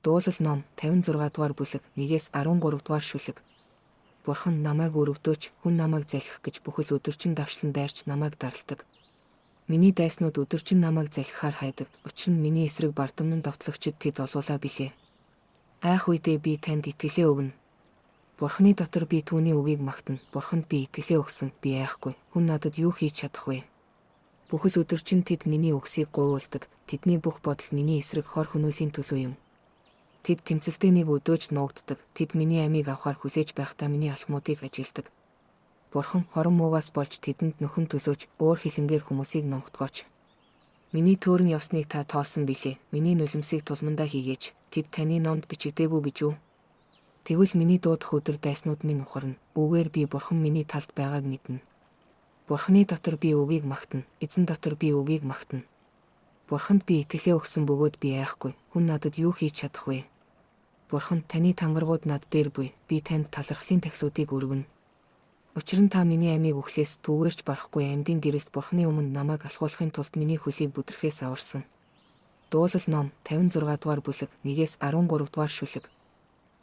Дуулал ном 56 дугаар бүлэг 1-ээс 13 дугаар шүлэг. Бурхан намайг өрөвдөөч, хүн намайг залхих гэж бүхэл өдөржин давшлан дайрч намайг даралдаг. Миний дайснууд өдөржин намайг залхихаар хайдаг. Учир нь миний эсрэг бардамнан довтлогчид тэд олуулаа билээ. Айх үедээ би танд итгэлээ өгнө. Бурханы дотор би түүний үгийг магтана. Бурханд би итгэлээ өгсөн. Би айхгүй. Хүн надад юу хийж чадах вэ? Бүхэл өдөржин тэд миний үгсийг гуйуулдаг. Тэдний бүх бодол миний эсрэг хор хөнөөлийн төлөө юм. Тэд тэмцэлтэй нэг өдөөж нуугддаг. Тэд миний амийг авахар хүлээж байхдаа миний алхмуудыг ажилдаг. Бурхан хорон муугаас болж тэдэнд нөхөн төлөөж уур хилэнгээр хүмүүсийг номхотгооч. Миний төөрөн явсныг та тоосон билээ. Миний нулимсыг тулмандаа хийгээч. Тэд таны номд бичигдээгүй гэж үү? Тэгвэл миний дуудах өдөр дайснууд минь ухарна. Үүгээр би Бурхан миний талд байгааг мэднэ. Бурханы дотор би үгийг магтана. Эзэн дотор би үгийг магтана. Бурханд би итгэлээ өгсөн бөгөөд би айхгүй. Хүн надад юу хийж чадах вэ? Бурхан таны тангаргууд над дээр буй. Би танд талархлын тахсуудыг өргөнө. Учир нь та миний амийг үхлээс түүгээрч барахгүй амьдын гэрэлд Бурханы өмнө намайг алхуулахын тулд миний хөлийг бүдрэхээс аварсан. Дуулал ном 56 дугаар бүлэг 1-ээс 13 дугаар шүлэг.